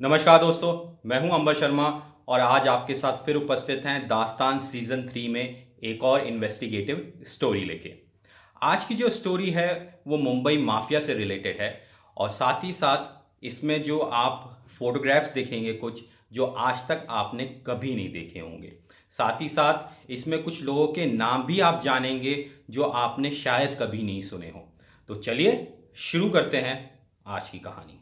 नमस्कार दोस्तों, मैं हूं अंबर शर्मा और आज आपके साथ फिर उपस्थित हैं दास्तान सीजन 3 में एक और इन्वेस्टिगेटिव स्टोरी लेके। आज की जो स्टोरी है वो मुंबई माफिया से रिलेटेड है और साथ ही साथ इसमें जो आप फोटोग्राफ्स देखेंगे कुछ जो आज तक आपने कभी नहीं देखे होंगे। साथ ही साथ इसमें कुछ लोगों के नाम भी आप जानेंगे जो आपने शायद कभी नहीं सुने हो। तो चलिए शुरू करते हैं आज की कहानी।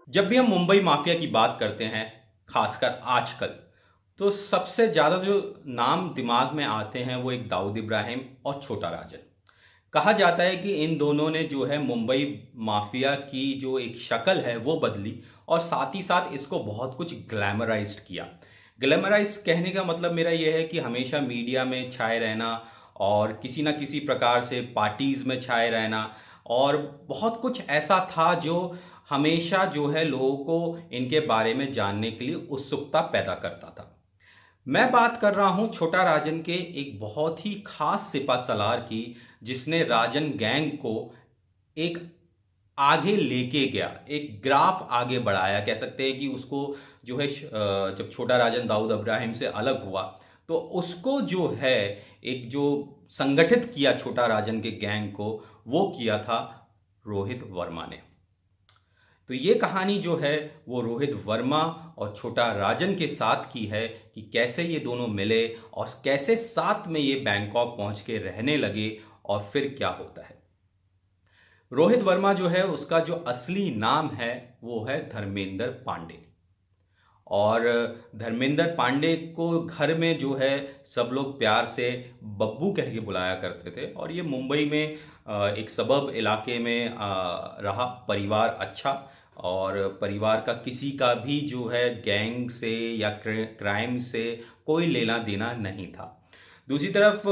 जब भी हम मुंबई माफिया की बात करते हैं, खासकर आजकल, तो सबसे ज़्यादा जो नाम दिमाग में आते हैं वो एक दाऊद इब्राहिम और छोटा राजन। कहा जाता है कि इन दोनों ने जो है मुंबई माफिया की जो एक शक्ल है वो बदली और साथ ही साथ इसको बहुत कुछ ग्लैमराइज्ड किया। ग्लैमराइज कहने का मतलब मेरा यह है कि हमेशा मीडिया में छाए रहना और किसी ना किसी प्रकार से पार्टीज में छाए रहना और बहुत कुछ ऐसा था जो हमेशा जो है लोगों को इनके बारे में जानने के लिए उत्सुकता पैदा करता था। मैं बात कर रहा हूं छोटा राजन के एक बहुत ही खास सिपा सलार की, जिसने राजन गैंग को एक आगे लेके गया, एक ग्राफ आगे बढ़ाया। कह सकते हैं कि उसको जो है जब छोटा राजन दाऊद इब्राहिम से अलग हुआ तो उसको जो है एक जो संगठित किया छोटा राजन के गैंग को, वो किया था रोहित वर्मा ने। तो ये कहानी जो है वो रोहित वर्मा और छोटा राजन के साथ की है कि कैसे ये दोनों मिले और कैसे साथ में ये बैंकॉक पहुंच के रहने लगे और फिर क्या होता है। रोहित वर्मा जो है उसका जो असली नाम है वो है धर्मेंद्र पांडे। और धर्मेंद्र पांडे को घर में जो है सब लोग प्यार से बब्बू कह के बुलाया करते थे। और ये मुंबई में एक सबब इलाके में रहा परिवार अच्छा, और परिवार का किसी का भी जो है गैंग से या क्राइम से कोई लेना देना नहीं था। दूसरी तरफ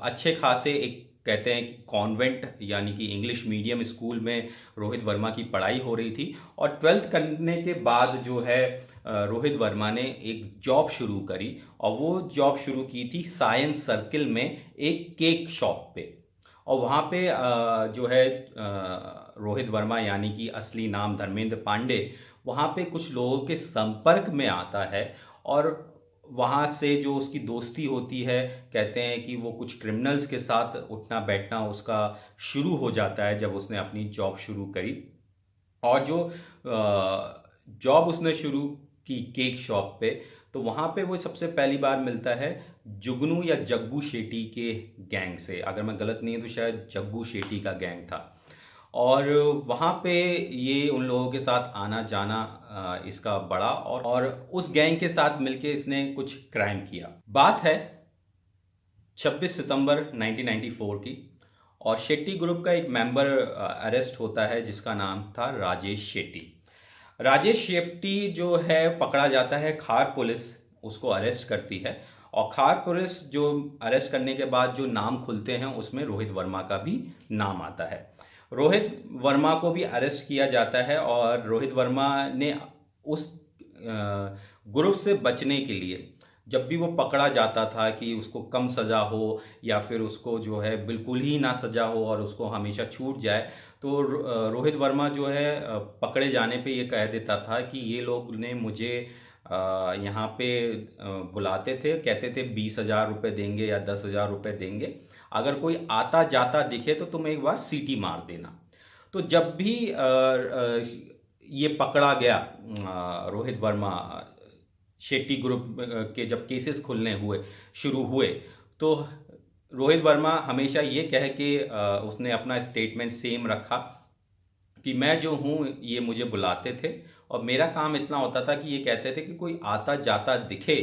अच्छे खासे एक कहते हैं कि कॉन्वेंट यानी कि इंग्लिश मीडियम स्कूल में रोहित वर्मा की पढ़ाई हो रही थी और 12th करने के बाद जो है रोहित वर्मा ने एक जॉब शुरू करी और वो जॉब शुरू की थी साइंस सर्किल में एक केक शॉप पे। और वहाँ पे जो है रोहित वर्मा यानी कि असली नाम धर्मेंद्र पांडे वहाँ पे कुछ लोगों के संपर्क में आता है और वहाँ से जो उसकी दोस्ती होती है, कहते हैं कि वो कुछ क्रिमिनल्स के साथ उठना बैठना उसका शुरू हो जाता है जब उसने अपनी जॉब शुरू करी। और जो जॉब उसने शुरू की केक शॉप पे, तो वहाँ पे वो सबसे पहली बार मिलता है जुगनू या जग्गू शेट्टी के गैंग से। अगर मैं गलत नहीं हूँ तो शायद जग्गू शेट्टी का गैंग था। और वहाँ पे ये उन लोगों के साथ आना जाना इसका बड़ा और उस गैंग के साथ मिलके इसने कुछ क्राइम किया। बात है 26 सितंबर 1994 की और शेट्टी ग्रुप का एक मेंबर अरेस्ट होता है जिसका नाम था राजेश शेट्टी। राजेश शेट्टी जो है पकड़ा जाता है, खार पुलिस उसको अरेस्ट करती है और खार पुलिस जो अरेस्ट करने के बाद जो नाम खुलते हैं उसमें रोहित वर्मा का भी नाम आता है। रोहित वर्मा को भी अरेस्ट किया जाता है और रोहित वर्मा ने उस ग्रुप से बचने के लिए जब भी वो पकड़ा जाता था कि उसको कम सज़ा हो या फिर उसको जो है बिल्कुल ही ना सज़ा हो और उसको हमेशा छूट जाए, तो रोहित वर्मा जो है पकड़े जाने पे ये कह देता था कि ये लोग ने मुझे यहाँ पे बुलाते थे, कहते थे 20,000 रुपये देंगे या 10,000 रुपये देंगे, अगर कोई आता जाता दिखे तो तुम एक बार सीटी मार देना। तो जब भी ये पकड़ा गया रोहित वर्मा, शेट्टी ग्रुप के जब केसेस खुलने शुरू हुए, तो रोहित वर्मा हमेशा ये कह के उसने अपना स्टेटमेंट सेम रखा कि मैं जो हूँ ये मुझे बुलाते थे और मेरा काम इतना होता था कि ये कहते थे कि कोई आता जाता दिखे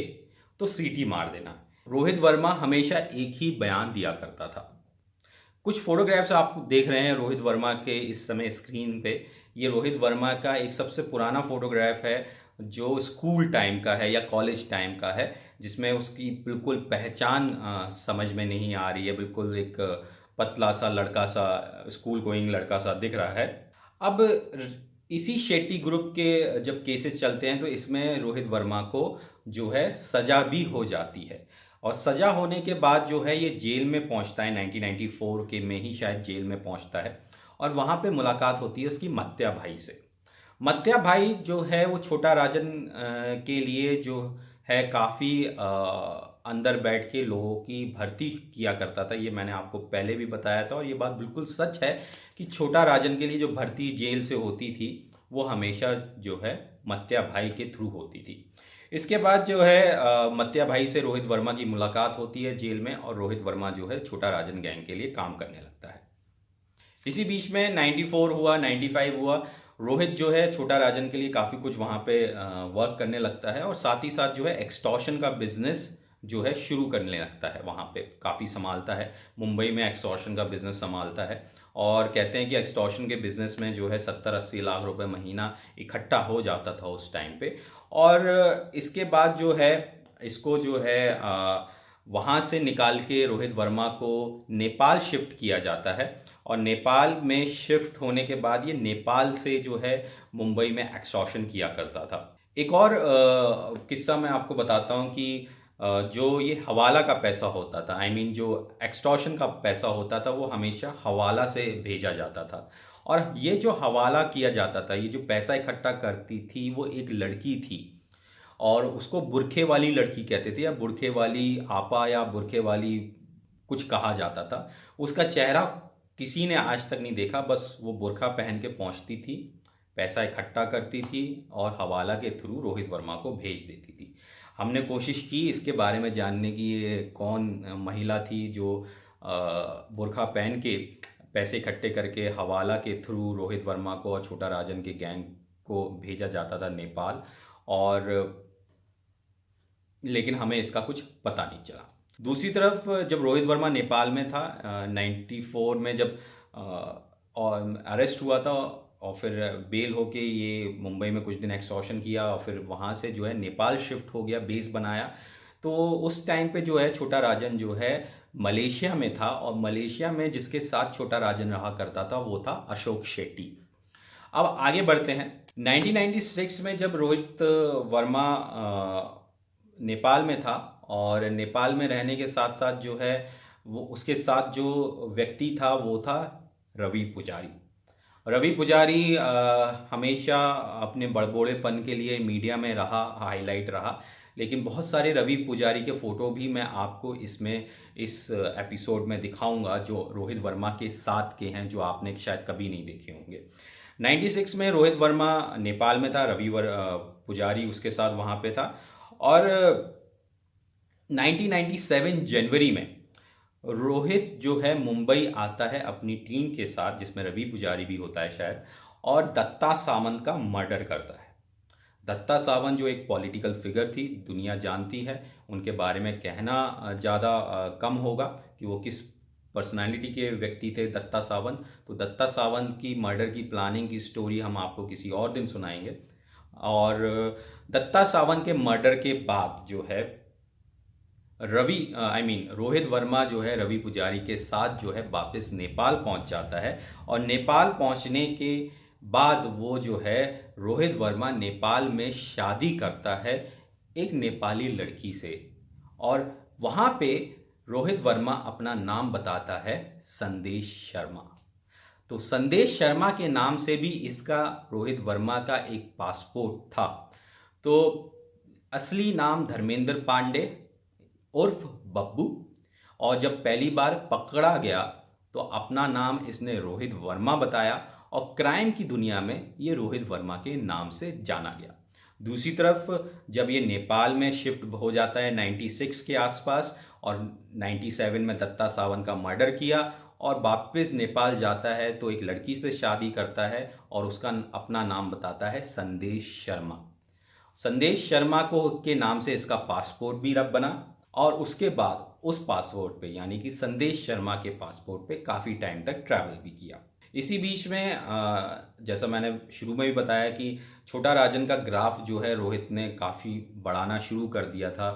तो सीटी मार देना। रोहित वर्मा हमेशा एक ही बयान दिया करता था। कुछ फोटोग्राफ्स आप देख रहे हैं रोहित वर्मा के इस समय स्क्रीन पे। ये रोहित वर्मा का एक सबसे पुराना फोटोग्राफ है जो स्कूल टाइम का है या कॉलेज टाइम का है, जिसमें उसकी बिल्कुल पहचान समझ में नहीं आ रही है। बिल्कुल एक पतला सा लड़का सा, स्कूल गोइंग लड़का सा दिख रहा है। अब इसी शेट्टी ग्रुप के जब केसेस चलते हैं तो इसमें रोहित वर्मा को जो है सजा भी हो जाती है, और सजा होने के बाद जो है ये जेल में पहुंचता है। 1994 के में ही शायद जेल में पहुंचता है, और वहां पे मुलाकात होती है उसकी मत्या भाई से। मत्या भाई जो है वो छोटा राजन के लिए जो है काफ़ी अंदर बैठ के लोगों की भर्ती किया करता था। ये मैंने आपको पहले भी बताया था, और ये बात बिल्कुल सच है कि छोटा राजन के लिए जो भर्ती जेल से होती थी वो हमेशा जो है मत्या भाई के थ्रू होती थी। इसके बाद जो है मत्या भाई से रोहित वर्मा की मुलाकात होती है जेल में, और रोहित वर्मा जो है छोटा राजन गैंग के लिए काम करने लगता है। इसी बीच में 94 हुआ, 95 हुआ। रोहित जो है छोटा राजन के लिए काफ़ी कुछ वहाँ पे वर्क करने लगता है, और साथ ही साथ जो है एक्सटॉर्शन का बिजनेस जो है शुरू करने लगता है। वहाँ पे काफ़ी संभालता है, मुंबई में एक्सटॉर्शन का बिजनेस संभालता है। और कहते हैं कि एक्सटॉर्शन के बिजनेस में जो है 70-80 लाख रुपए महीना इकट्ठा हो जाता था उस टाइम पे। और इसके बाद जो है इसको जो है वहाँ से निकाल के रोहित वर्मा को नेपाल शिफ्ट किया जाता है, और नेपाल में शिफ्ट होने के बाद ये नेपाल से जो है मुंबई में एक्सटॉर्शन किया करता था। एक और किस्सा मैं आपको बताता हूँ कि जो ये हवाला का पैसा होता था, आई मीन जो एक्सटॉर्शन का पैसा होता था, वो हमेशा हवाला से भेजा जाता था। और ये जो हवाला किया जाता था, ये जो पैसा इकट्ठा करती थी, वो एक लड़की थी, और उसको बुरखे वाली लड़की कहते थे, या बुरखे वाली आपा, या बुरखे वाली कुछ कहा जाता था। उसका चेहरा किसी ने आज तक नहीं देखा, बस वो बुरखा पहन के पहुंचती थी, पैसा इकट्ठा करती थी, और हवाला के थ्रू रोहित वर्मा को भेज देती थी। हमने कोशिश की इसके बारे में जानने की, ये कौन महिला थी जो बुरखा पहन के पैसे इकट्ठे करके हवाला के थ्रू रोहित वर्मा को और छोटा राजन के गैंग को भेजा जाता था नेपाल, और लेकिन हमें इसका कुछ पता नहीं चला। दूसरी तरफ जब रोहित वर्मा नेपाल में था 94 में, जब और अरेस्ट हुआ था, और फिर बेल होके ये मुंबई में कुछ दिन एक्सटॉर्शन किया, और फिर वहाँ से जो है नेपाल शिफ्ट हो गया, बेस बनाया। तो उस टाइम पे जो है छोटा राजन जो है मलेशिया में था, और मलेशिया में जिसके साथ छोटा राजन रहा करता था वो था अशोक शेट्टी। अब आगे बढ़ते हैं। 1996 में जब रोहित वर्मा नेपाल में था, और नेपाल में रहने के साथ साथ जो है वो उसके साथ जो व्यक्ति था वो था रवि पुजारी। रवि पुजारी हमेशा अपने बड़बोड़ेपन के लिए मीडिया में रहा, हाईलाइट रहा, लेकिन बहुत सारे रवि पुजारी के फ़ोटो भी मैं आपको इस एपिसोड में दिखाऊंगा जो रोहित वर्मा के साथ के हैं, जो आपने शायद कभी नहीं देखे होंगे। 96 में रोहित वर्मा नेपाल में था, रवि पुजारी उसके साथ वहाँ पे था, और 1997 जनवरी में रोहित जो है मुंबई आता है अपनी टीम के साथ, जिसमें रवि पुजारी भी होता है शायद, और दत्ता सावंत का मर्डर करता है। दत्ता सावंत जो एक पॉलिटिकल फिगर थी, दुनिया जानती है, उनके बारे में कहना ज़्यादा कम होगा कि वो किस पर्सनालिटी के व्यक्ति थे दत्ता सावंत। तो दत्ता सावंत की मर्डर की प्लानिंग की स्टोरी हम आपको किसी और दिन सुनाएंगे। और दत्ता सावंत के मर्डर के बाद जो है रोहित वर्मा जो है रवि पुजारी के साथ जो है वापस नेपाल पहुंच जाता है, और नेपाल पहुंचने के बाद वो जो है रोहित वर्मा नेपाल में शादी करता है एक नेपाली लड़की से, और वहाँ पे रोहित वर्मा अपना नाम बताता है संदेश शर्मा। तो संदेश शर्मा के नाम से भी इसका रोहित वर्मा का एक पासपोर्ट था। तो असली नाम धर्मेंद्र पांडे उर्फ बब्बू, और जब पहली बार पकड़ा गया तो अपना नाम इसने रोहित वर्मा बताया, और क्राइम की दुनिया में ये रोहित वर्मा के नाम से जाना गया। दूसरी तरफ जब ये नेपाल में शिफ्ट हो जाता है 96 के आसपास, और 97 में दत्ता सावंत का मर्डर किया, और वापस नेपाल जाता है तो एक लड़की से शादी करता है, और उसका अपना नाम बताता है संदेश शर्मा। संदेश शर्मा को के नाम से इसका पासपोर्ट भी रब बना, और उसके बाद उस पासपोर्ट पे यानी कि संदेश शर्मा के पासपोर्ट पे काफ़ी टाइम तक ट्रैवल भी किया। इसी बीच में जैसा मैंने शुरू में भी बताया कि छोटा राजन का ग्राफ जो है रोहित ने काफ़ी बढ़ाना शुरू कर दिया था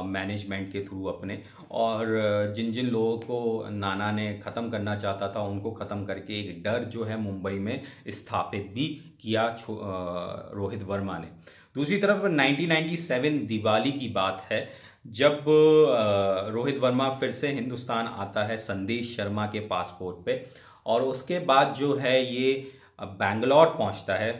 मैनेजमेंट के थ्रू अपने। और जिन जिन लोगों को नाना ने ख़त्म करना चाहता था उनको ख़त्म करके एक डर जो है मुंबई में स्थापित भी किया रोहित वर्मा ने। दूसरी तरफ 1997 दिवाली की बात है, जब रोहित वर्मा फिर से हिंदुस्तान आता है संदेश शर्मा के पासपोर्ट पे। और उसके बाद जो है ये बैंगलोर पहुंचता है,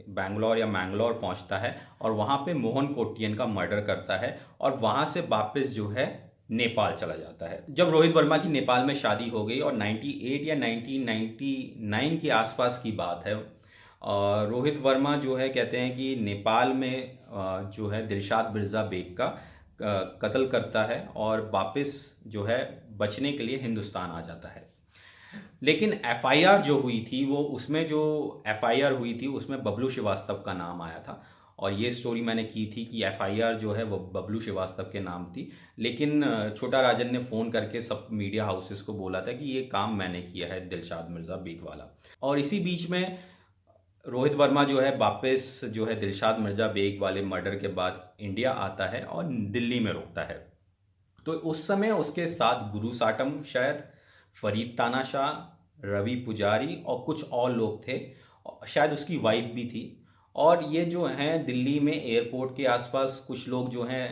बैंगलोर या मैंगलोर पहुंचता है और वहाँ पे मोहन कोटियन का मर्डर करता है और वहाँ से वापस जो है नेपाल चला जाता है। जब रोहित वर्मा की नेपाल में शादी हो गई और 98 या 1999 के आसपास की बात है, रोहित वर्मा जो है कहते हैं कि नेपाल में जो है दिलशाद मिर्ज़ा बेग का कत्ल करता है और वापस जो है बचने के लिए हिंदुस्तान आ जाता है। लेकिन एफआईआर जो हुई थी वो उसमें जो एफआईआर हुई थी उसमें बबलू श्रीवास्तव का नाम आया था। और ये स्टोरी मैंने की थी कि एफआईआर जो है वो बबलू श्रीवास्तव के नाम थी, लेकिन छोटा राजन ने फ़ोन करके सब मीडिया हाउसेस को बोला था कि ये काम मैंने किया है दिलशाद मिर्ज़ा बेग वाला। और इसी बीच में रोहित वर्मा जो है वापस जो है दिलशाद मिर्ज़ा बेग वाले मर्डर के बाद इंडिया आता है और दिल्ली में रुकता है। तो उस समय उसके साथ गुरु साटम, शायद फरीद तानाशाह, रवि पुजारी और कुछ और लोग थे, शायद उसकी वाइफ भी थी। और ये जो हैं दिल्ली में एयरपोर्ट के आसपास कुछ लोग जो हैं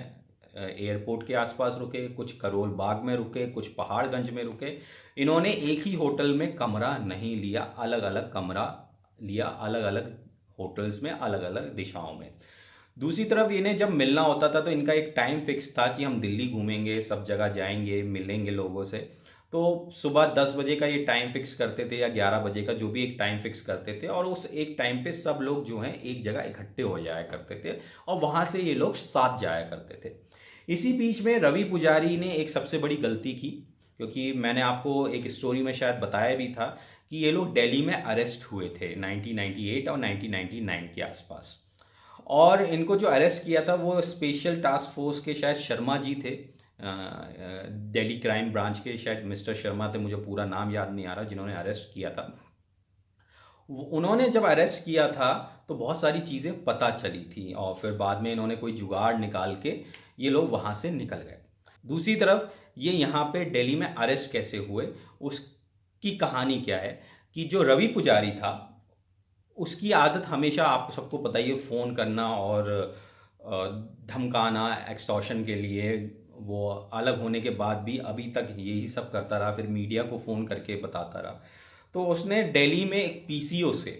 एयरपोर्ट के आसपास रुके, कुछ करोल बाग में रुके, कुछ पहाड़गंज में रुके। इन्होंने एक ही होटल में कमरा नहीं लिया, अलग अलग कमरा लिया, अलग अलग होटल्स में, अलग अलग दिशाओं में। दूसरी तरफ इन्हें जब मिलना होता था तो इनका एक टाइम फिक्स था कि हम दिल्ली घूमेंगे, सब जगह जाएंगे, मिलेंगे लोगों से। तो सुबह 10 बजे का ये टाइम फिक्स करते थे या 11 बजे का, जो भी एक टाइम फिक्स करते थे, और उस एक टाइम पे सब लोग जो हैं एक जगह इकट्ठे हो जाया करते थे और वहाँ से ये लोग साथ जाया करते थे। इसी बीच में रवि पुजारी ने एक सबसे बड़ी गलती की, क्योंकि मैंने आपको एक स्टोरी में शायद बताया भी था कि ये लोग दिल्ली में अरेस्ट हुए थे 1998 और 1999 के आसपास। और इनको जो अरेस्ट किया था वो स्पेशल टास्क फोर्स के शायद शर्मा जी थे, दिल्ली क्राइम ब्रांच के शायद मिस्टर शर्मा थे, मुझे पूरा नाम याद नहीं आ रहा, जिन्होंने अरेस्ट किया था। उन्होंने जब अरेस्ट किया था तो बहुत सारी चीज़ें पता चली थी और फिर बाद में इन्होंने कोई जुगाड़ निकाल के ये लोग वहाँ से निकल गए। दूसरी तरफ ये यहाँ पे दिल्ली में अरेस्ट कैसे हुए उसकी कहानी क्या है कि जो रवि पुजारी था उसकी आदत हमेशा, आपको सबको पता ही है, फ़ोन करना और धमकाना एक्सटॉर्शन के लिए। वो अलग होने के बाद भी अभी तक यही सब करता रहा, फिर मीडिया को फ़ोन करके बताता रहा। तो उसने दिल्ली में एक पीसीओ से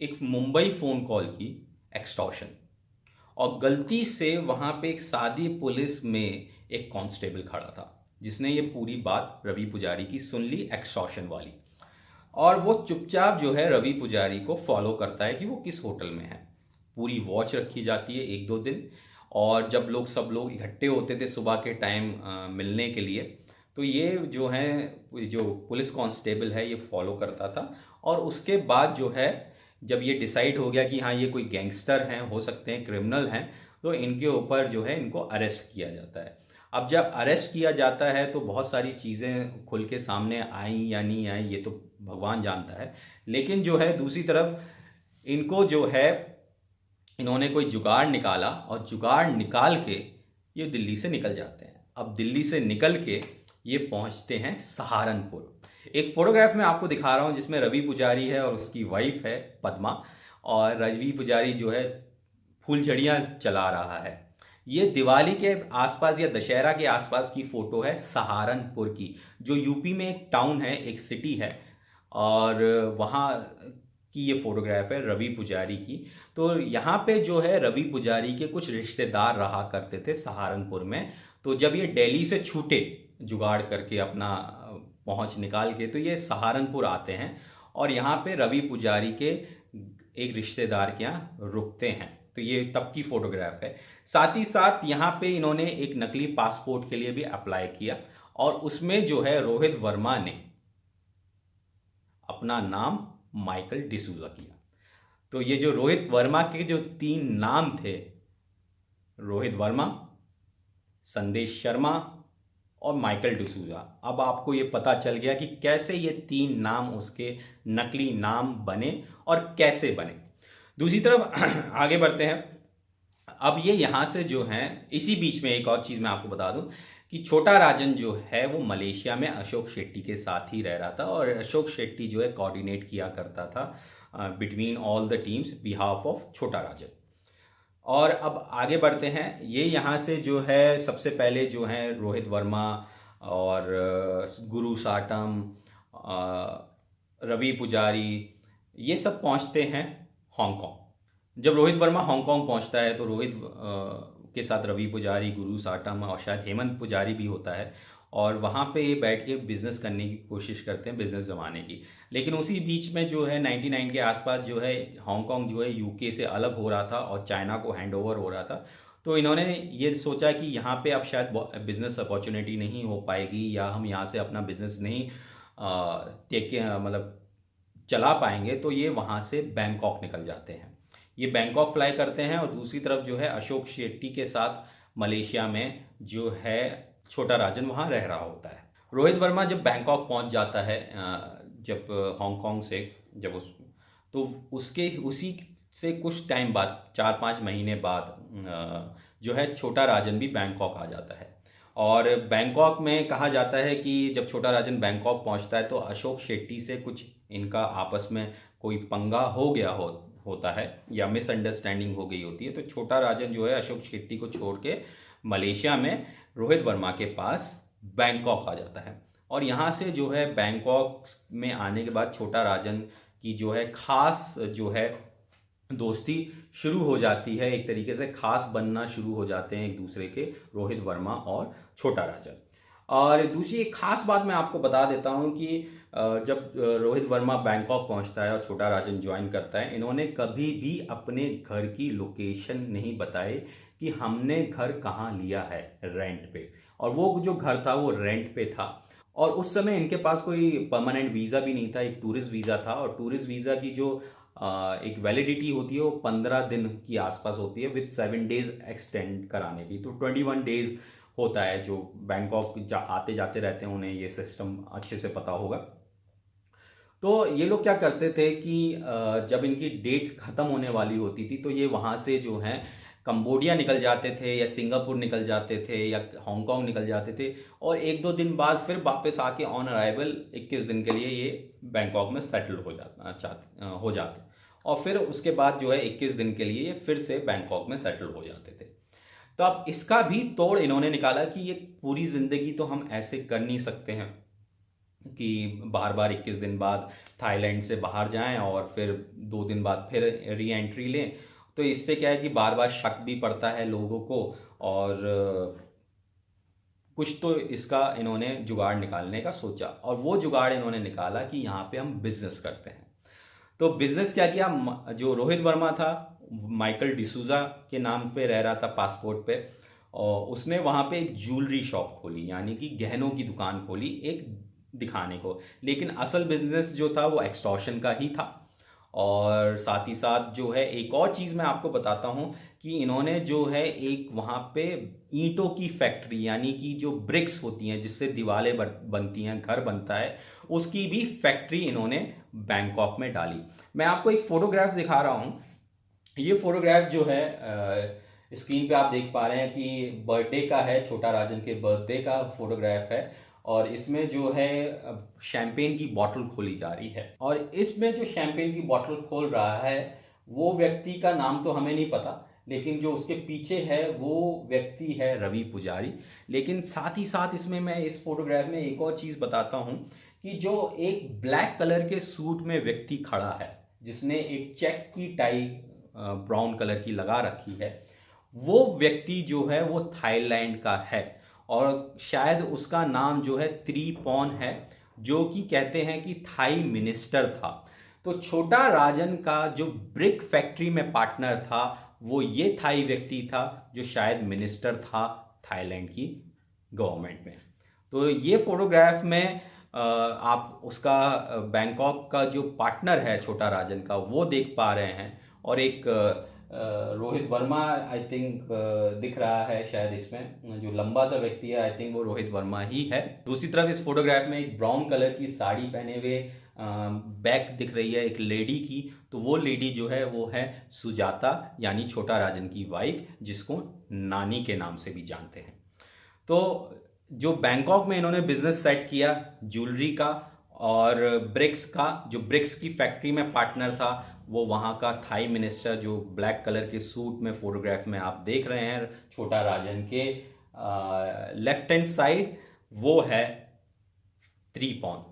एक मुंबई फ़ोन कॉल की एक्सटॉर्शन, और गलती से वहाँ पे एक सादी पुलिस में एक कांस्टेबल खड़ा था जिसने ये पूरी बात रवि पुजारी की सुन ली, एक्सटॉर्शन वाली। और वो चुपचाप जो है रवि पुजारी को फॉलो करता है कि वो किस होटल में है। पूरी वॉच रखी जाती है 1-2 दिन, और जब लोग सब लोग इकट्ठे होते थे सुबह के टाइम मिलने के लिए, तो ये जो है जो पुलिस कांस्टेबल है ये फॉलो करता था। और उसके बाद जो है जब ये डिसाइड हो गया कि हाँ ये कोई गैंगस्टर हैं, हो सकते हैं क्रिमिनल हैं, तो इनके ऊपर जो है इनको अरेस्ट किया जाता है। अब जब अरेस्ट किया जाता है तो बहुत सारी चीज़ें खुल के सामने आई या नहीं आई ये तो भगवान जानता है, लेकिन जो है दूसरी तरफ इनको जो है इन्होंने कोई जुगाड़ निकाला और जुगाड़ निकाल के ये दिल्ली से निकल जाते हैं। अब दिल्ली से निकल के ये पहुंचते हैं सहारनपुर। एक फोटोग्राफ में आपको दिखा रहा हूँ जिसमें रवि पुजारी है और उसकी वाइफ है पद्मा, और रवि पुजारी जो है फूलझड़ियाँ चला रहा है। ये दिवाली के आसपास या दशहरा के आसपास की फ़ोटो है सहारनपुर की, जो यूपी में एक टाउन है, एक सिटी है, और वहाँ की ये फोटोग्राफ है रवि पुजारी की। तो यहाँ पे जो है रवि पुजारी के कुछ रिश्तेदार रहा करते थे सहारनपुर में। तो जब ये दिल्ली से छूटे जुगाड़ करके अपना पहुँच निकाल के, तो ये सहारनपुर आते हैं और यहाँ पे रवि पुजारी के एक रिश्तेदार के यहाँ रुकते हैं। तो ये तब की फोटोग्राफ है। साथ ही साथ यहाँ पे इन्होंने एक नकली पासपोर्ट के लिए भी अप्लाई किया और उसमें जो है रोहित वर्मा ने अपना नाम माइकल डिसूजा किया। तो ये जो रोहित वर्मा के जो 3 नाम थे, रोहित वर्मा, संदेश शर्मा और माइकल डिसूजा। अब आपको ये पता चल गया कि कैसे ये 3 नाम उसके नकली नाम बने और कैसे बने। दूसरी तरफ आगे बढ़ते हैं। अब ये यहाँ से जो है, इसी बीच में एक और चीज़ मैं आपको बता दूं कि छोटा राजन जो है वो मलेशिया में अशोक शेट्टी के साथ ही रह रहा था, और अशोक शेट्टी जो है कोऑर्डिनेट किया करता था between all the teams behalf of छोटा राजन। और अब आगे बढ़ते हैं। ये यहाँ से जो है सबसे पहले जो है रोहित वर्मा और गुरु साटम, रवि पुजारी, ये सब पहुँचते हैं हांगकांग। जब रोहित वर्मा हांगकांग पहुँचता है तो रोहित के साथ रवि पुजारी, गुरु साटम और शायद हेमंत पुजारी भी होता है, और वहाँ पे ये बैठ के बिज़नेस करने की कोशिश करते हैं, बिज़नेस जमाने की। लेकिन उसी बीच में जो है 99 के आसपास जो है हांगकांग जो है यूके से अलग हो रहा था और चाइना को हैंड ओवर हो रहा था। तो इन्होंने ये सोचा कि यहाँ पे अब शायद बिज़नेस अपॉर्चुनिटी नहीं हो पाएगी, या हम यहाँ से अपना बिज़नेस नहीं मतलब चला पाएंगे, तो ये वहाँ से बैंकॉक निकल जाते हैं। ये बैंकॉक फ्लाई करते हैं, और दूसरी तरफ जो है अशोक शेट्टी के साथ मलेशिया में जो है छोटा राजन वहाँ रह रहा होता है। रोहित वर्मा जब बैंकॉक पहुँच जाता है, जब हांगकांग से जब तो उसके उसी से कुछ टाइम बाद, 4-5 महीने बाद जो है छोटा राजन भी बैंकॉक आ जाता है। और बैंकॉक में कहा जाता है कि जब छोटा राजन बैंकॉक पहुंचता है तो अशोक शेट्टी से कुछ इनका आपस में कोई पंगा हो गया होता है, या मिसअंडरस्टैंडिंग हो गई होती है। तो छोटा राजन जो है अशोक शेट्टी को छोड़ के मलेशिया में रोहित वर्मा के पास बैंकॉक आ जाता है। और यहाँ से जो है बैंकॉक में आने के बाद छोटा राजन की जो है खास जो है दोस्ती शुरू हो जाती है, एक तरीके से खास बनना शुरू हो जाते हैं एक दूसरे के, रोहित वर्मा और छोटा राजन। और दूसरी एक खास बात मैं आपको बता देता हूं कि जब रोहित वर्मा बैंकॉक पहुंचता है और छोटा राजन ज्वाइन करता है, इन्होंने कभी भी अपने घर की लोकेशन नहीं बताई कि हमने घर कहाँ लिया है रेंट पे। और वो जो घर था वो रेंट पे था, और उस समय इनके पास कोई परमानेंट वीज़ा भी नहीं था, एक टूरिस्ट वीज़ा था। और टूरिस्ट वीज़ा की जो एक वैलिडिटी होती है वो 15 दिन की आसपास होती है, विद 7 डेज एक्सटेंड कराने की। तो 21 डेज होता है। जो बैंकॉक आते जाते रहते हैं उन्हें ये सिस्टम अच्छे से पता होगा। तो ये लोग क्या करते थे कि जब इनकी डेट खत्म होने वाली होती थी तो ये वहाँ से जो है कंबोडिया निकल जाते थे, या सिंगापुर निकल जाते थे, या हांगकांग निकल जाते थे, और 1-2 दिन बाद फिर वापस आके ऑन अराइवल 21 दिन के लिए ये बैंकॉक में सेटल हो जाते, और फिर उसके बाद जो है 21 दिन के लिए ये फिर से बैंकॉक में सेटल हो जाते थे। तो अब इसका भी तोड़ इन्होंने निकाला कि ये पूरी जिंदगी तो हम ऐसे कर नहीं सकते हैं कि बार बार 21 दिन बाद थाईलैंड से बाहर जाएं और फिर 2 दिन बाद फिर री एंट्री लें। तो इससे क्या है कि बार बार शक भी पड़ता है लोगों को, और कुछ तो इसका इन्होंने जुगाड़ निकालने का सोचा, और वो जुगाड़ इन्होंने निकाला कि यहाँ पे हम बिजनेस करते हैं। तो बिजनेस क्या किया, जो रोहित वर्मा था माइकल डिसूजा के नाम पे रह रहा था पासपोर्ट पे, और उसने वहाँ पे एक ज्वेलरी शॉप खोली, यानी कि गहनों की दुकान खोली एक दिखाने को। लेकिन असल बिजनेस जो था वो एक्सटॉर्शन का ही था। और साथ ही साथ जो है एक और चीज़ मैं आपको बताता हूँ कि इन्होंने जो है एक वहाँ पे ईंटों की फैक्ट्री, यानी कि जो ब्रिक्स होती हैं जिससे दीवारें बनती हैं, घर बनता है, उसकी भी फैक्ट्री इन्होंने बैंकॉक में डाली। मैं आपको एक फोटोग्राफ दिखा रहा हूँ। ये फोटोग्राफ जो है स्क्रीन पे आप देख पा रहे हैं कि बर्थडे का है, छोटा राजन के बर्थडे का फोटोग्राफ है, और इसमें जो है शैंपेन की बॉटल खोली जा रही है। और इसमें जो शैंपेन की बॉटल खोल रहा है वो व्यक्ति का नाम तो हमें नहीं पता, लेकिन जो उसके पीछे है वो व्यक्ति है रवि पुजारी। लेकिन साथ ही साथ इसमें मैं इस फोटोग्राफ में एक और चीज़ बताता हूँ कि जो एक ब्लैक कलर के सूट में व्यक्ति खड़ा है, जिसने एक चेक की टाई ब्राउन कलर की लगा रखी है, वो व्यक्ति जो है वो थाईलैंड का है, और शायद उसका नाम जो है त्रिपोन है, जो कि कहते हैं कि थाई मिनिस्टर था। तो छोटा राजन का जो ब्रिक फैक्ट्री में पार्टनर था वो ये थाई व्यक्ति था, जो शायद मिनिस्टर था थाईलैंड की गवर्नमेंट में। तो ये फोटोग्राफ में आप उसका बैंकॉक का जो पार्टनर है छोटा राजन का वो देख पा रहे हैं, और एक रोहित वर्मा आई थिंक दिख रहा है शायद इसमें, जो लंबा सा व्यक्ति है आई थिंक वो रोहित वर्मा ही है। दूसरी तरफ इस फोटोग्राफ में एक ब्राउन कलर की साड़ी पहने हुए बैक दिख रही है एक लेडी की, तो वो लेडी जो है वो है सुजाता यानी छोटा राजन की वाइफ, जिसको नानी के नाम से भी जानते हैं। तो जो बैंकॉक में इन्होंने बिजनेस सेट किया ज्वेलरी का और ब्रिक्स का, जो ब्रिक्स की फैक्ट्री में पार्टनर था वो वहाँ का थाई मिनिस्टर, जो ब्लैक कलर के सूट में फोटोग्राफ में आप देख रहे हैं छोटा राजन के लेफ्ट हैंड साइड, वो है त्रिपोन।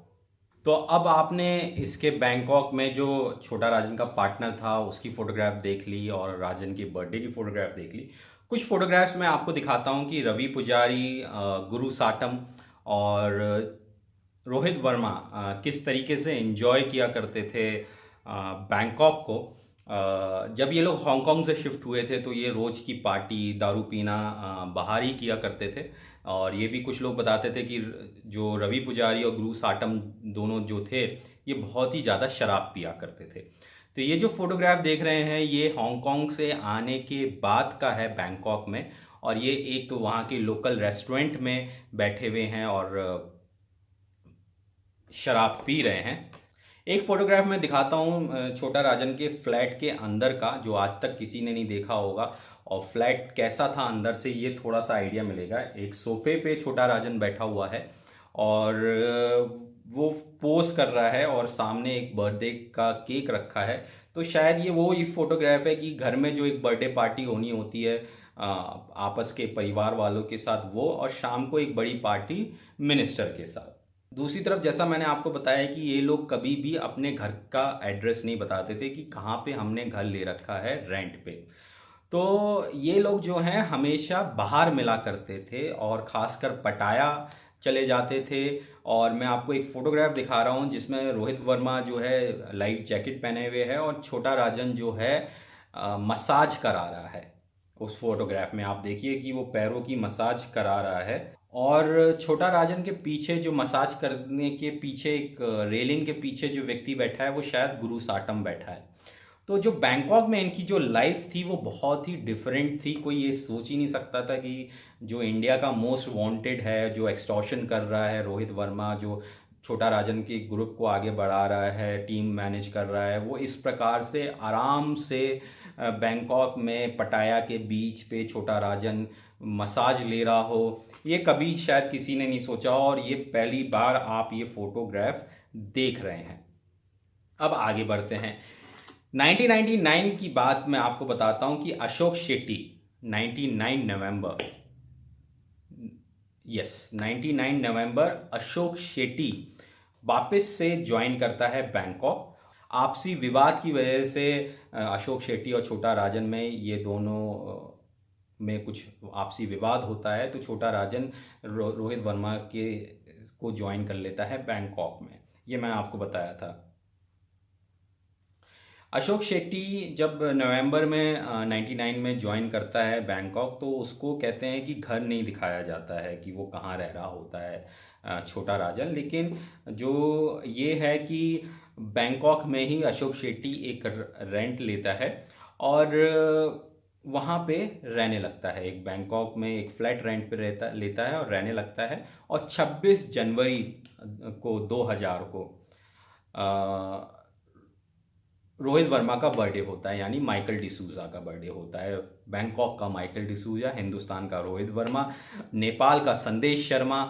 तो अब आपने इसके बैंकॉक में जो छोटा राजन का पार्टनर था उसकी फोटोग्राफ देख ली और राजन की बर्थडे की फोटोग्राफ देख ली। कुछ फोटोग्राफ्स मैं आपको दिखाता हूँ कि रवि पुजारी, गुरु साटम और रोहित वर्मा किस तरीके से एंजॉय किया करते थे बैंकॉक को। जब ये लोग हांगकांग से शिफ्ट हुए थे तो ये रोज की पार्टी दारू पीना बाहर ही किया करते थे। और ये भी कुछ लोग बताते थे कि जो रवि पुजारी और गुरु साटम दोनों जो थे ये बहुत ही ज़्यादा शराब पिया करते थे। तो ये जो फोटोग्राफ देख रहे हैं ये हांगकांग से आने के बाद का है बैंकॉक में, और ये एक वहाँ के लोकल रेस्टोरेंट में बैठे हुए हैं और शराब पी रहे हैं। एक फोटोग्राफ में दिखाता हूँ छोटा राजन के फ्लैट के अंदर का, जो आज तक किसी ने नहीं देखा होगा, और फ्लैट कैसा था अंदर से ये थोड़ा सा आइडिया मिलेगा। एक सोफे पे छोटा राजन बैठा हुआ है और वो पोज कर रहा है और सामने एक बर्थडे का केक रखा है। तो शायद ये वो ही फोटोग्राफ है कि घर में जो एक बर्थडे पार्टी होनी होती है आपस के परिवार वालों के साथ वो, और शाम को एक बड़ी पार्टी मिनिस्टर के साथ। दूसरी तरफ जैसा मैंने आपको बताया कि ये लोग कभी भी अपने घर का एड्रेस नहीं बताते थे कि कहाँ पे हमने घर ले रखा है रेंट पे। तो ये लोग जो हैं हमेशा बाहर मिला करते थे और ख़ासकर पटाया चले जाते थे। और मैं आपको एक फ़ोटोग्राफ दिखा रहा हूँ जिसमें रोहित वर्मा जो है लाइट जैकेट पहने हुए है और छोटा राजन जो है मसाज करा रहा है। उस फोटोग्राफ में आप देखिए कि वो पैरों की मसाज करा रहा है, और छोटा राजन के पीछे जो मसाज करने के पीछे एक रेलिंग के पीछे जो व्यक्ति बैठा है वो शायद गुरु साटम बैठा है। तो जो बैंकॉक में इनकी जो लाइफ थी वो बहुत ही डिफरेंट थी। कोई ये सोच ही नहीं सकता था कि जो इंडिया का मोस्ट वांटेड है, जो एक्सटॉर्शन कर रहा है रोहित वर्मा, जो छोटा राजन के ग्रुप को आगे बढ़ा रहा है, टीम मैनेज कर रहा है, वो इस प्रकार से आराम से बैंकॉक में पटाया के बीच पे छोटा राजन मसाज ले रहा हो, ये कभी शायद किसी ने नहीं सोचा। और ये पहली बार आप ये फोटोग्राफ देख रहे हैं। अब आगे बढ़ते हैं। 1999 की बात मैं आपको बताता हूं कि अशोक शेट्टी 99 नवंबर 99 नवंबर अशोक शेट्टी वापस से ज्वाइन करता है बैंकॉक। आपसी विवाद की वजह से अशोक शेट्टी और छोटा राजन में ये दोनों में कुछ आपसी विवाद होता है, तो छोटा राजन रोहित वर्मा के को ज्वाइन कर लेता है बैंकॉक में। ये मैं आपको बताया था। अशोक शेट्टी जब नवंबर में 99 में ज्वाइन करता है बैंकॉक, तो उसको कहते हैं कि घर नहीं दिखाया जाता है कि वो कहाँ रह रहा होता है छोटा राजन। लेकिन जो ये है कि बैंकॉक में ही अशोक शेट्टी एक रेंट लेता है और वहाँ पे रहने लगता है। एक बैंकॉक में एक फ्लैट रेंट पे लेता है और रहने लगता है। और 26 जनवरी को 2000 को रोहित वर्मा का बर्थडे होता है, यानी माइकल डिसूजा का बर्थडे होता है। बैंकॉक का माइकल डिसूजा, हिंदुस्तान का रोहित वर्मा, नेपाल का संदेश शर्मा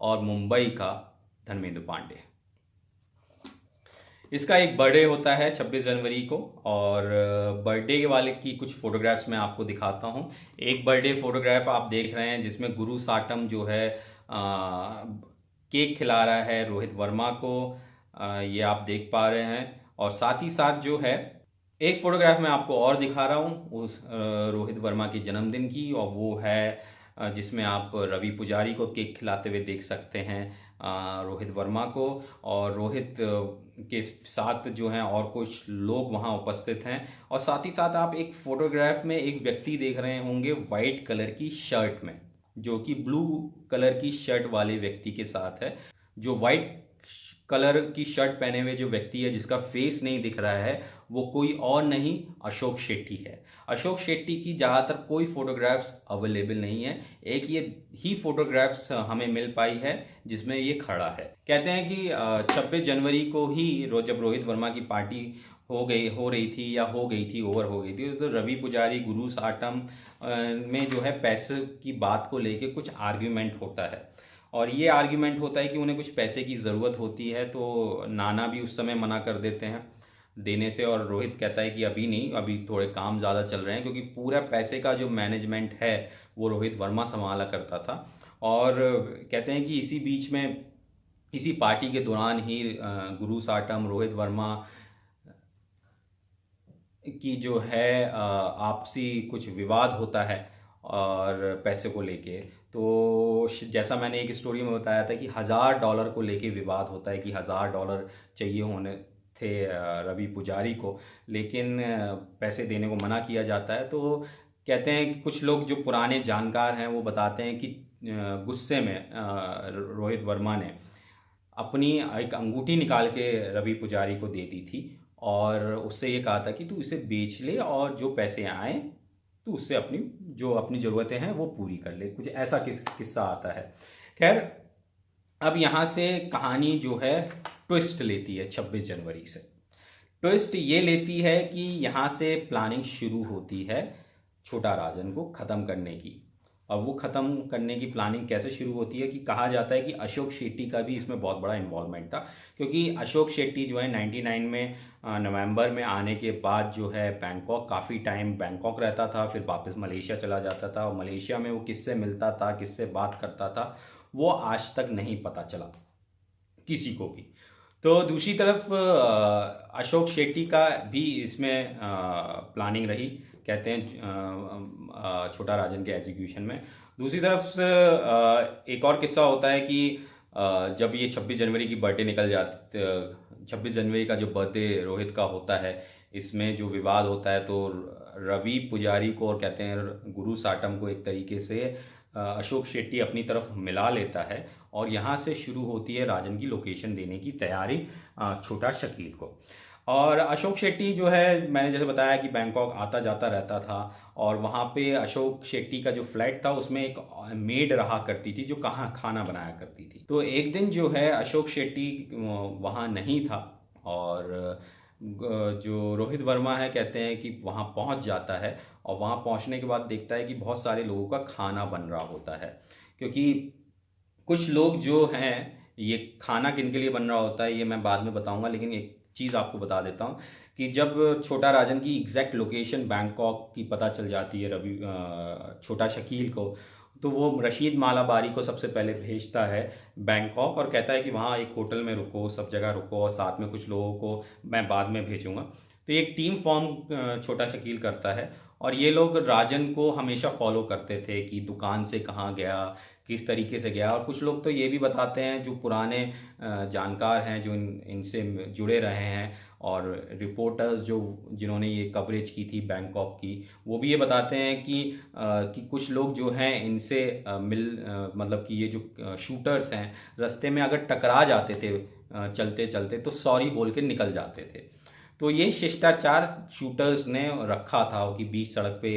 और मुंबई का धर्मेंद्र पांडे। इसका एक बर्थडे होता है 26 जनवरी को। और बर्थडे वाले की कुछ फोटोग्राफ्स मैं आपको दिखाता हूँ। एक बर्थडे फोटोग्राफ आप देख रहे हैं जिसमें गुरु साटम जो है केक खिला रहा है रोहित वर्मा को, ये आप देख पा रहे हैं। और साथ ही साथ जो है एक फोटोग्राफ मैं आपको और दिखा रहा हूँ उस रोहित वर्मा के जन्मदिन की, और वो है जिसमें आप रवि पुजारी को केक खिलाते हुए देख सकते हैं रोहित वर्मा को। और रोहित के साथ जो हैं और कुछ लोग वहाँ उपस्थित हैं। और साथ ही साथ आप एक फोटोग्राफ में एक व्यक्ति देख रहे होंगे वाइट कलर की शर्ट में, जो कि ब्लू कलर की शर्ट वाले व्यक्ति के साथ है। जो वाइट कलर की शर्ट पहने हुए जो व्यक्ति है जिसका फेस नहीं दिख रहा है वो कोई और नहीं अशोक शेट्टी है। अशोक शेट्टी की ज़्यादातर कोई फोटोग्राफ्स अवेलेबल नहीं है, एक ये ही फोटोग्राफ्स हमें मिल पाई है जिसमें ये खड़ा है। कहते हैं कि 26 जनवरी को ही जब रोहित वर्मा की पार्टी हो रही थी या हो गई थी, ओवर हो गई थी, तो रवि पुजारी गुरु साटम में जो है पैसे की बात को लेके कुछ आर्ग्यूमेंट होता है। और ये आर्ग्यूमेंट होता है कि उन्हें कुछ पैसे की ज़रूरत होती है, तो नाना भी उस समय मना कर देते हैं देने से, और रोहित कहता है कि अभी नहीं, अभी थोड़े काम ज़्यादा चल रहे हैं, क्योंकि पूरा पैसे का जो मैनेजमेंट है वो रोहित वर्मा संभाला करता था। और कहते हैं कि इसी बीच में, इसी पार्टी के दौरान ही गुरु साटम रोहित वर्मा की जो है आपसी कुछ विवाद होता है और पैसे को लेके। तो जैसा मैंने एक स्टोरी में बताया था कि $1000 को लेके विवाद होता है कि $1000 चाहिए होने थे रवि पुजारी को, लेकिन पैसे देने को मना किया जाता है। तो कहते हैं कि कुछ लोग जो पुराने जानकार हैं वो बताते हैं कि गुस्से में रोहित वर्मा ने अपनी एक अंगूठी निकाल के रवि पुजारी को दे दी थी और उससे ये कहा था कि तू इसे बेच ले और जो पैसे आए तो उससे अपनी ज़रूरतें हैं वो पूरी कर ले। कुछ ऐसा किस्सा आता है। खैर, अब यहाँ से कहानी जो है ट्विस्ट लेती है 26 जनवरी से। ट्विस्ट ये लेती है कि यहाँ से प्लानिंग शुरू होती है छोटा राजन को ख़त्म करने की। और वो ख़त्म करने की प्लानिंग कैसे शुरू होती है कि कहा जाता है कि अशोक शेट्टी का भी इसमें बहुत बड़ा इन्वॉल्वमेंट था, क्योंकि अशोक शेट्टी जो है 99 में नवंबर में आने के बाद जो है बैंकॉक, काफ़ी टाइम बैंकॉक रहता था, फिर वापस मलेशिया चला जाता था, और मलेशिया में वो किससे मिलता था, किससे बात करता था, वो आज तक नहीं पता चला किसी को भी। तो दूसरी तरफ अशोक शेट्टी का भी इसमें प्लानिंग रही, कहते हैं छोटा राजन के एग्जीक्यूशन में। दूसरी तरफ से एक और किस्सा होता है कि जब ये 26 जनवरी की बर्थडे निकल जाती, 26 जनवरी का जो बर्थडे रोहित का होता है, इसमें जो विवाद होता है, तो रवि पुजारी को और कहते हैं गुरु साटम को एक तरीके से अशोक शेट्टी अपनी तरफ मिला लेता है, और यहाँ से शुरू होती है राजन की लोकेशन देने की तैयारी छोटा शकील को। और अशोक शेट्टी जो है, मैंने जैसे बताया कि बैंकॉक आता जाता रहता था, और वहाँ पे अशोक शेट्टी का जो फ्लैट था उसमें एक मेड रहा करती थी जो कहाँ खाना बनाया करती थी। तो एक दिन जो है अशोक शेट्टी वहाँ नहीं था, और जो रोहित वर्मा है कहते हैं कि वहाँ पहुँच जाता है, और वहाँ पहुँचने के बाद देखता है कि बहुत सारे लोगों का खाना बन रहा होता है। क्योंकि कुछ लोग जो हैं, ये खाना किन के लिए बन रहा होता है ये मैं बाद में बताऊंगा, लेकिन एक चीज़ आपको बता देता हूँ कि जब छोटा राजन की एग्जैक्ट लोकेशन बैंकॉक की पता चल जाती है छोटा शकील को, तो वो रशीद मालाबारी को सबसे पहले भेजता है बैंकॉक, और कहता है कि वहाँ एक होटल में रुको, सब जगह रुको, और साथ में कुछ लोगों को मैं बाद में भेजूंगा। तो एक टीम फॉर्म छोटा शकील करता है, और ये लोग राजन को हमेशा फॉलो करते थे कि दुकान से कहाँ गया, किस तरीके से गया। और कुछ लोग तो ये भी बताते हैं, जो पुराने जानकार हैं, जो इनसे जुड़े रहे हैं, और रिपोर्टर्स जिन्होंने ये कवरेज की थी बैंकॉक की, वो भी ये बताते हैं कि कुछ लोग जो हैं इनसे मतलब कि ये जो शूटर्स हैं रास्ते में अगर टकरा जाते थे चलते चलते, तो सॉरी बोल के निकल जाते थे। तो ये शिष्टाचार शूटर्स ने रखा था कि बीच सड़क पे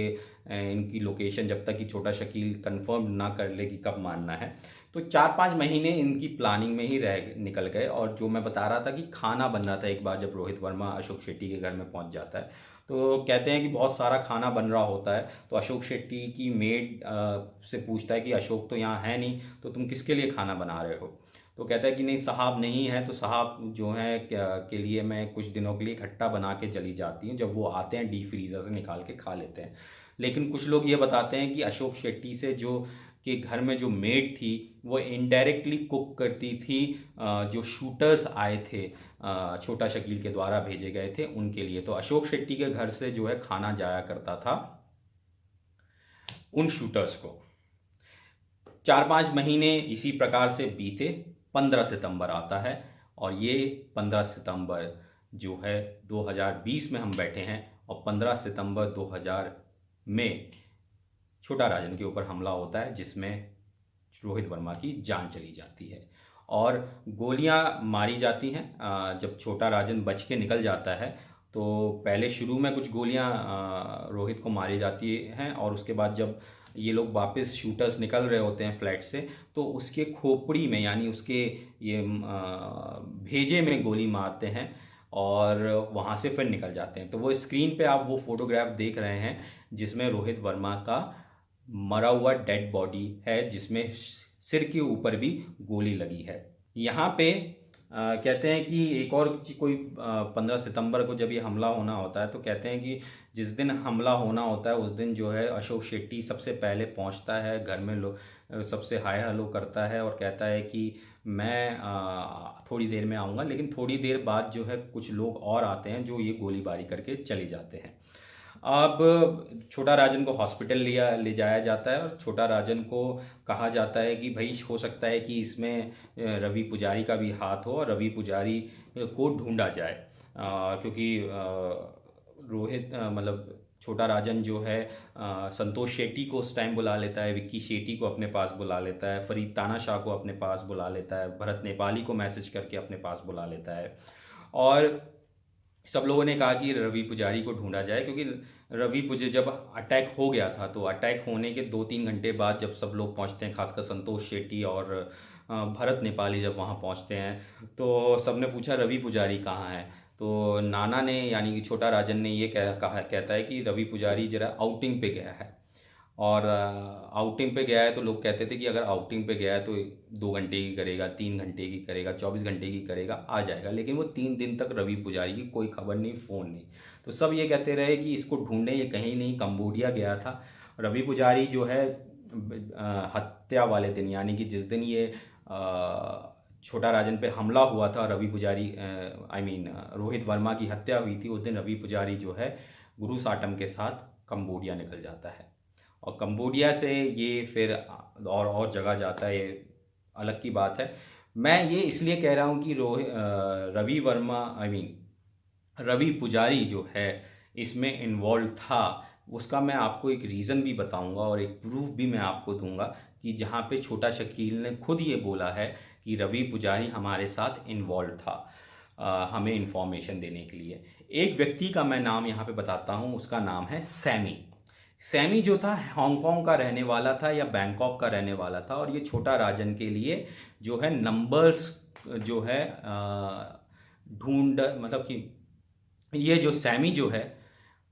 इनकी लोकेशन जब तक कि छोटा शकील कंफर्म ना कर ले कि कब मारना है। तो 4-5 महीने इनकी प्लानिंग में ही निकल गए। और जो मैं बता रहा था कि खाना बन रहा था, एक बार जब रोहित वर्मा अशोक शेट्टी के घर में पहुंच जाता है, तो कहते हैं कि बहुत सारा खाना बन रहा होता है। तो अशोक शेट्टी की मेड से पूछता है कि अशोक तो यहाँ है नहीं, तो तुम किसके लिए खाना बना रहे हो? तो कहता है कि नहीं साहब नहीं है, तो साहब जो है के लिए मैं कुछ दिनों के लिए इकट्ठा बना के चली जाती हूँ, जब वो आते हैं डीप फ्रीज़र से निकाल के खा लेते हैं। लेकिन कुछ लोग ये बताते हैं कि अशोक शेट्टी से जो के घर में जो मेड थी वो इनडायरेक्टली कुक करती थी जो शूटर्स आए थे छोटा शकील के द्वारा भेजे गए थे उनके लिए। तो अशोक शेट्टी के घर से जो है खाना जाया करता था उन शूटर्स को। 4-5 महीने इसी प्रकार से बीते। 15 सितंबर आता है, और ये 15 सितंबर जो है 2020 में हम बैठे हैं, और 15 सितंबर 2000 में छोटा राजन के ऊपर हमला होता है, जिसमें रोहित वर्मा की जान चली जाती है और गोलियां मारी जाती हैं। जब छोटा राजन बच के निकल जाता है, तो पहले शुरू में कुछ गोलियां रोहित को मारी जाती हैं, और उसके बाद जब ये लोग वापस शूटर्स निकल रहे होते हैं फ्लैट से, तो उसके खोपड़ी में यानी उसके ये भेजे में गोली मारते हैं और वहाँ से फिर निकल जाते हैं। तो वो स्क्रीन पे आप वो फोटोग्राफ देख रहे हैं जिसमें रोहित वर्मा का मरा हुआ डेड बॉडी है, जिसमें सिर के ऊपर भी गोली लगी है। यहाँ पे कहते हैं कि एक और कोई 15 सितंबर को जब ये हमला होना होता है, तो कहते हैं कि जिस दिन हमला होना होता है उस दिन जो है अशोक शेट्टी सबसे पहले पहुंचता है घर में, लोग सबसे हाय हेलो करता है और कहता है कि मैं थोड़ी देर में आऊँगा। लेकिन थोड़ी देर बाद जो है कुछ लोग और आते हैं जो ये गोलीबारी करके चले जाते हैं। अब छोटा राजन को हॉस्पिटल ले जाया जाता है और छोटा राजन को कहा जाता है कि भाई हो सकता है कि इसमें रवि पुजारी का भी हाथ हो और रवि पुजारी को ढूंढा जाए, क्योंकि रोहित मतलब छोटा राजन जो है संतोष शेट्टी को उस टाइम बुला लेता है, विक्की शेट्टी को अपने पास बुला लेता है, फरीद तानाशाह को अपने पास बुला लेता है, भरत नेपाली को मैसेज करके अपने पास बुला लेता है। और सब लोगों ने कहा कि रवि पुजारी को ढूंढा जाए, क्योंकि रवि पुजारी जब अटैक हो गया था तो अटैक होने के 2-3 घंटे बाद जब सब लोग पहुंचते हैं, खासकर संतोष शेट्टी और भरत नेपाली जब वहां पहुंचते हैं, तो सबने पूछा रवि पुजारी कहाँ है। तो नाना ने यानी कि छोटा राजन ने ये कहता है कि रवि पुजारी जरा आउटिंग पे गया है। और आउटिंग पे गया है तो लोग कहते थे कि अगर आउटिंग पे गया है तो 2 घंटे की करेगा, 3 घंटे की करेगा, 24 घंटे की करेगा, आ जाएगा। लेकिन वो 3 दिन तक रवि पुजारी की कोई खबर नहीं, फ़ोन नहीं। तो सब ये कहते रहे कि इसको ढूंढने, ये कहीं नहीं, कंबोडिया गया था। रवि पुजारी जो है हत्या वाले दिन यानी कि जिस दिन ये छोटा राजन पे हमला हुआ था, रवि पुजारी रोहित वर्मा की हत्या हुई थी, उस दिन रवि पुजारी जो है गुरु साटम के साथ कंबोडिया निकल जाता है। और कंबोडिया से ये फिर और जगह जाता है, ये अलग की बात है। मैं ये इसलिए कह रहा हूँ कि रवि वर्मा रवि पुजारी जो है इसमें इन्वॉल्व था, उसका मैं आपको एक रीज़न भी बताऊंगा और एक प्रूफ भी मैं आपको दूंगा कि जहाँ पे छोटा शकील ने खुद ये बोला है कि रवि पुजारी हमारे साथ इन्वॉल्व था हमें इन्फॉर्मेशन देने के लिए। एक व्यक्ति का मैं नाम यहाँ पे बताता हूँ, उसका नाम है सैमी। सैमी जो था हांगकांग का रहने वाला था या बैंकॉक का रहने वाला था, और ये छोटा राजन के लिए जो है नंबर्स जो है मतलब कि ये जो सैमी जो है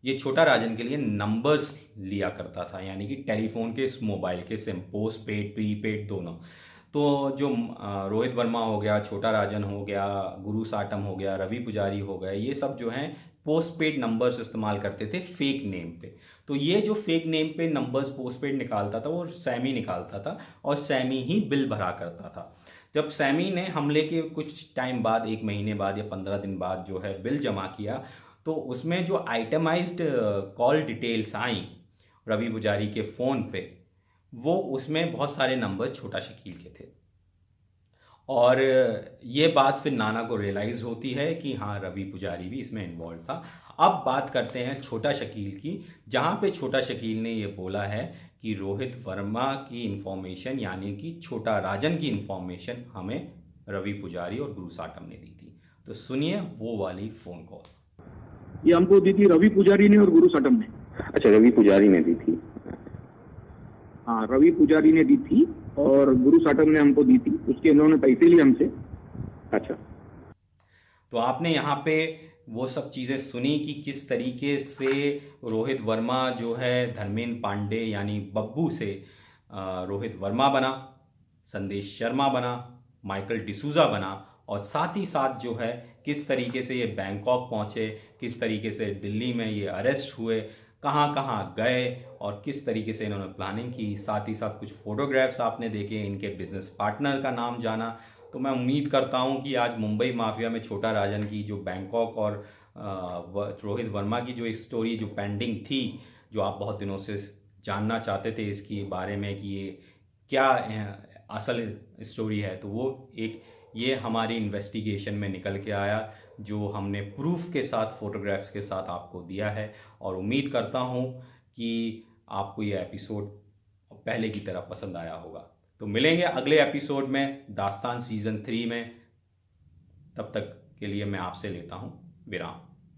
ये छोटा राजन के लिए नंबर्स लिया करता था, यानी कि टेलीफोन के, मोबाइल के सिम, पोस्ट पेड प्रीपेड दोनों। तो जो रोहित वर्मा हो गया, छोटा राजन हो गया, गुरु साटम हो गया, रवि पुजारी हो गया, ये सब जो हैं पोस्ट पेड नंबर्स इस्तेमाल करते थे फेक नेम पे। तो ये जो फेक नेम पे नंबर्स पोस्ट पेड निकालता था वो सैमी निकालता था, और सैमी ही बिल भरा करता था। जब सैमी ने हमले के कुछ टाइम बाद, 1 महीने बाद या 15 दिन बाद जो है बिल जमा किया, तो उसमें जो आइटमाइज्ड कॉल डिटेल्स आई रवि पुजारी के फ़ोन पे, वो उसमें बहुत सारे नंबर छोटा शकील के थे। और ये बात फिर नाना को रियलाइज़ होती है कि हाँ, रवि पुजारी भी इसमें इन्वॉल्व था। अब बात करते हैं छोटा शकील की, जहाँ पे छोटा शकील ने ये बोला है कि रोहित वर्मा की इन्फॉर्मेशन यानी कि छोटा राजन की इन्फॉर्मेशन हमें रवि पुजारी और गुरु साटम ने दी थी। तो सुनिए वो वाली फ़ोन कॉल। ये हमको दी थी रवि पुजारी ने और गुरु साटम ने। अच्छा, रवि पुजारी ने दी थी। हाँ, रवि पुजारी ने दी थी और गुरु साटम ने हमको दी थी, उसके इन्होंने पैसे लिए हमसे। अच्छा, तो आपने यहाँ पे वो सब चीज़ें सुनी कि किस तरीके से रोहित वर्मा जो है धर्मेंद्र पांडे यानी बब्बू से रोहित वर्मा बना, संदेश शर्मा बना, माइकल डिसूजा बना, और साथ ही साथ जो है किस तरीके से ये बैंकॉक पहुँचे, किस तरीके से दिल्ली में ये अरेस्ट हुए, कहाँ कहाँ गए और किस तरीके से इन्होंने प्लानिंग की। साथ ही साथ कुछ फोटोग्राफ्स आपने देखे, इनके बिजनेस पार्टनर का नाम जाना। तो मैं उम्मीद करता हूं कि आज मुंबई माफिया में छोटा राजन की जो बैंकॉक और रोहित वर्मा की जो एक स्टोरी जो पेंडिंग थी, जो आप बहुत दिनों से जानना चाहते थे इसके बारे में कि ये क्या असल स्टोरी है, तो वो एक ये हमारी इन्वेस्टिगेशन में निकल के आया, जो हमने प्रूफ के साथ, फोटोग्राफ्स के साथ आपको दिया है। और उम्मीद करता हूँ कि आपको ये एपिसोड पहले की तरह पसंद आया होगा। तो मिलेंगे अगले एपिसोड में, दास्तान सीज़न 3 में। तब तक के लिए मैं आपसे लेता हूँ विराम।